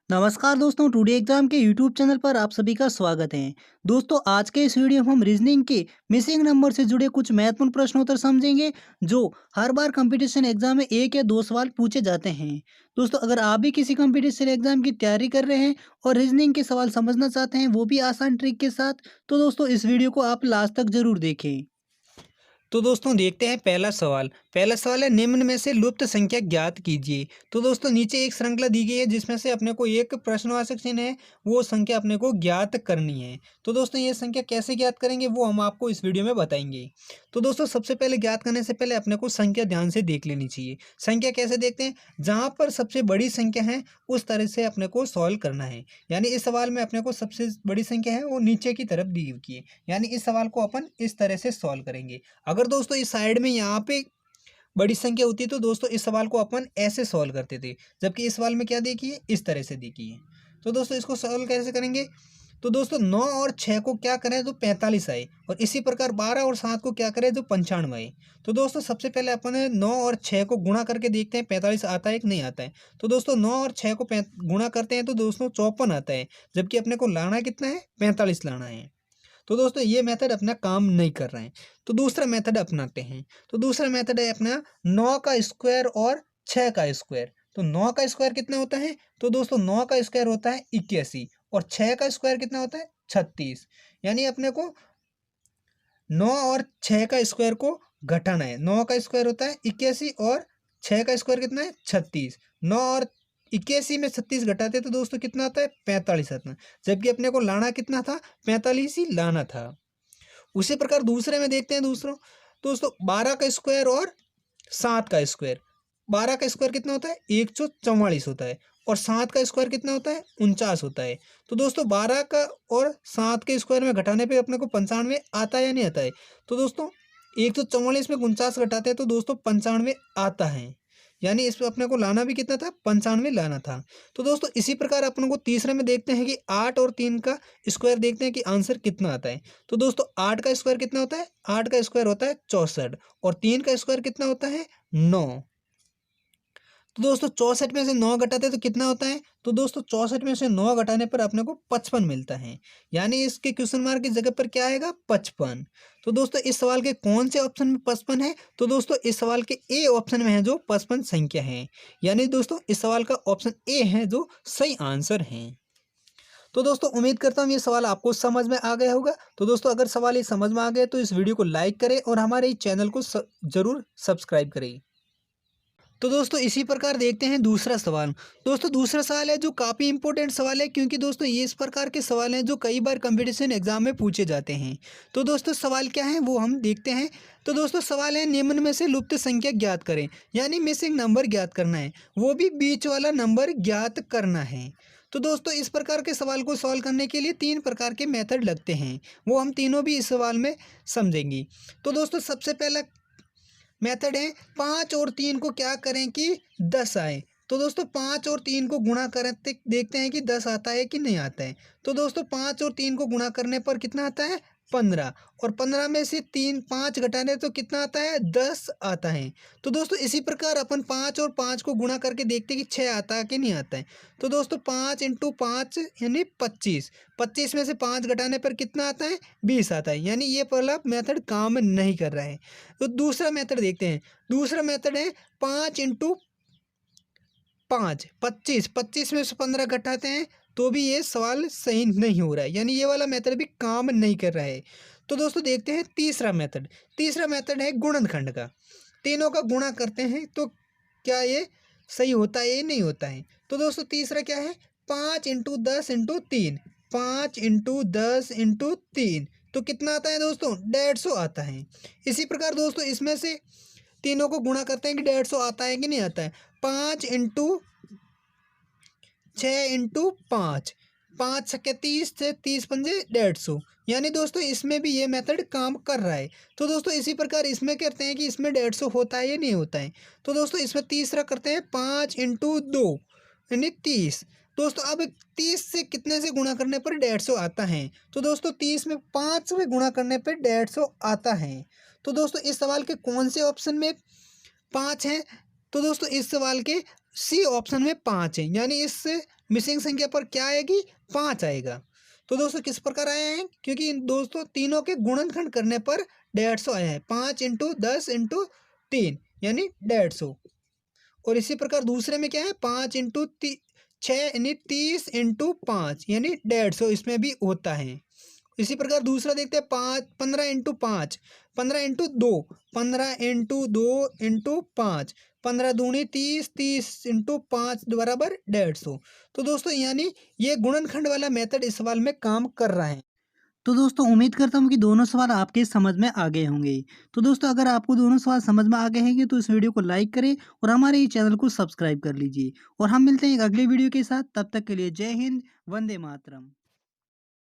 नमस्कार दोस्तों, today exam के यूट्यूब चैनल पर आप सभी का स्वागत है। दोस्तों, आज के इस वीडियो में हम रीजनिंग के मिसिंग नंबर से जुड़े कुछ महत्वपूर्ण प्रश्नोत्तर समझेंगे जो हर बार कंपटीशन एग्जाम में एक या दो सवाल पूछे जाते हैं। दोस्तों, अगर आप भी किसी कंपटीशन एग्जाम की तैयारी कर रहे हैं और रीजनिंग के सवाल समझना चाहते हैं, वो भी आसान ट्रिक के साथ, तो दोस्तों इस वीडियो को आप लास्ट तक जरूर देखें। तो दोस्तों देखते हैं पहला सवाल है, निम्न में से लुप्त संख्या ज्ञात कीजिए। तो दोस्तों नीचे एक श्रृंखला दी गई है जिसमें से अपने को एक प्रश्नवाचक चिन्ह है, वो संख्या अपने को ज्ञात करनी है। तो दोस्तों ये संख्या कैसे ज्ञात करेंगे वो हम आपको इस वीडियो में बताएंगे। तो दोस्तों सबसे पहले ज्ञात करने से पहले अपने को संख्या ध्यान से देख लेनी चाहिए। संख्या कैसे देखते हैं, जहाँ पर सबसे बड़ी संख्या है उस तरह से अपने को सॉल्व करना है। यानी इस सवाल में अपने को सबसे बड़ी संख्या है वो नीचे की तरफ दी हुई है, यानी इस सवाल को अपन इस तरह से सॉल्व करेंगे। अगर दोस्तों इस साइड में यहाँ पे बड़ी संख्या होती है तो दोस्तों इस सवाल को अपन ऐसे सॉल्व करते थे, जबकि इस सवाल में क्या देखिए, इस तरह से देखिए। तो दोस्तों इसको सॉल्व कैसे करेंगे, तो दोस्तों 9 और 6 को क्या करें तो 45 आए, और इसी प्रकार 12 और 7 को क्या करें तो 95 आए। तो दोस्तों सबसे पहले अपन 9 और 6 को गुणा करके देखते हैं 45 आता है कि नहीं आता है। तो दोस्तों 9 और 6 को गुणा करते हैं तो दोस्तों 54 आता है, जबकि अपने को लाना कितना है, 45 लाना है। तो दोस्तों ये मेथड अपना काम नहीं कर रहा है, तो दूसरा मेथड अपनाते हैं। तो दूसरा मेथड है अपना 9 का स्क्वायर और 6 का स्क्वायर। तो 9 का स्क्वायर कितना होता है, तो दोस्तों 9 का स्क्वायर होता है 81, और 6 का स्क्वायर कितना होता है 36। यानी अपने को 9 और 6 का स्क्वायर को घटाना है। 9 का स्क्वायर होता है 81 और 6 का स्क्वायर कितना है 36। 9 और 81 में 36 घटाते तो दोस्तों कितना आता है 45 आता है, जबकि अपने को लाना कितना था, 45 ही लाना था। उसी प्रकार दूसरे में देखते हैं दोस्तों 12 का स्क्वायर और 7 का स्क्वायर। 12 का स्क्वायर कितना होता है 144 होता है, और 7 का स्क्वायर कितना होता है 49 होता है। तो दोस्तों 12 का और 7 के स्क्वायर में घटाने पे अपने को 95 आता है या नहीं आता है। तो दोस्तों 144 में 49 घटाते हैं तो दोस्तों 95 आता है, यानी इस पे अपने को लाना भी कितना था, 95 लाना था। तो दोस्तों इसी प्रकार अपने को तीसरे में देखते हैं कि 8 और 3 का स्क्वायर देखते हैं कि आंसर कितना आता है। तो दोस्तों 8 का स्क्वायर कितना होता है, 8 का स्क्वायर होता है 64, और 3 का स्क्वायर कितना होता है 9। तो दोस्तों 64 में से 9 घटाते हैं तो कितना होता है, तो दोस्तों 64 में से 9 घटाने पर अपने को 55 मिलता है, यानी इसके क्वेश्चन मार्क की जगह पर क्या आएगा 55। तो दोस्तों इस सवाल के कौन से ऑप्शन में 55 है, तो दोस्तों इस सवाल के ए ऑप्शन में है जो 55 संख्या है, यानी दोस्तों इस सवाल का ऑप्शन ए है जो सही आंसर है। तो दोस्तों उम्मीद करता हूँ ये सवाल आपको समझ में आ गया होगा। तो दोस्तों अगर सवाल ये समझ में आ गया तो इस वीडियो को लाइक करें और हमारे इस चैनल को जरूर सब्सक्राइब करें। तो दोस्तों इसी प्रकार देखते हैं दूसरा सवाल। दोस्तों दूसरा सवाल है जो काफ़ी इंपॉर्टेंट सवाल है, क्योंकि दोस्तों ये इस प्रकार के सवाल हैं जो कई बार कंपटीशन एग्जाम में पूछे जाते हैं। तो दोस्तों सवाल क्या है वो हम देखते हैं। तो दोस्तों सवाल है, निम्न में से लुप्त संख्या ज्ञात करें, यानी मिसिंग नंबर ज्ञात करना है, वो भी बीच वाला नंबर ज्ञात करना है। तो दोस्तों इस प्रकार के सवाल को सॉल्व करने के लिए 3 प्रकार के मेथड लगते हैं, वो हम तीनों भी इस सवाल में समझेंगे। तो दोस्तों सबसे पहला मेथड है 5 और 3 को क्या करें कि 10 आए। तो दोस्तों 5 और 3 को गुणा करते देखते हैं कि 10 आता है कि नहीं आता है। तो दोस्तों 5 और 3 को गुणा करने पर कितना आता है 15, और 15 में से 5 घटाने तो कितना आता है 10 आता है। तो दोस्तों इसी प्रकार अपन 5 और 5 को गुणा करके देखते हैं कि 6 आता है कि नहीं आता है। तो दोस्तों 5 इंटू 5 यानी 25, 25 में से 5 घटाने पर कितना आता है 20 आता है, यानी ये पहला मेथड काम नहीं कर रहा है। तो दूसरा मेथड देखते हैं। दूसरा मेथड है 5 इंटू 5, 25, 25 में से 15 घटाते हैं तो भी ये सवाल सही नहीं हो रहा है, यानी ये वाला मेथड भी काम नहीं कर रहा है। तो दोस्तों देखते हैं तीसरा मेथड। तीसरा मेथड है गुणनखंड का। तीनों का गुणा करते हैं तो क्या ये सही होता है, ये नहीं होता है। तो दोस्तों तीसरा क्या है 5 इंटू 10 इंटू 3, 5 इंटू 10 इंटू 3, तो कितना आता है दोस्तों 150 आता है। इसी प्रकार दोस्तों इसमें से तीनों को गुणा करते हैं कि 150 आता है कि नहीं आता है। 5 इंटू 6 इंटू 5, 5 छक्के 30 से 30 पंजे 150, यानी दोस्तों इसमें भी ये मेथड काम कर रहा है। तो दोस्तों इसी प्रकार इसमें करते हैं कि इसमें 150 होता है या नहीं होता है। तो दोस्तों इसमें तीसरा करते हैं 5 इंटू 2 यानी 30। दोस्तों अब 30 से कितने से गुणा करने पर 150 आता है, तो दोस्तों 30 में 5 से गुणा करने पर 150 आता है। तो दोस्तों इस सवाल के कौन से ऑप्शन में 5 हैं, तो दोस्तों इस सवाल के सी ऑप्शन में 5 है, यानी इस मिसिंग संख्या पर क्या आएगी? 5 आएगा। तो दोस्तों किस प्रकार आया है? क्योंकि इन दोस्तों तीनों के गुणनखंड करने पर 150 आया है। 5 × 10 × 3 यानी 150। और इसी प्रकार दूसरे में क्या है? 5 × 6 यानी 30 × 5 यानी 150 इसमें भी होता है। इसी प्रकार दूसरा देखते हैं 15 × 5, 15 × 2, 15 × 2 × 5, 15 दूनी 30, 30 × 5 बराबर 150। तो दोस्तों यानी ये गुणनखंड वाला मेथड इस सवाल में काम कर रहा है। तो दोस्तों उम्मीद करता हूँ कि दोनों सवाल आपके समझ में आ गए होंगे। तो दोस्तों अगर आपको दोनों सवाल समझ में आ गए हैं तो इस वीडियो को लाइक करें और हमारे ये चैनल को सब्सक्राइब कर लीजिए। और हम मिलते हैं एक अगले वीडियो के साथ, तब तक के लिए जय हिंद, वंदे मातरम।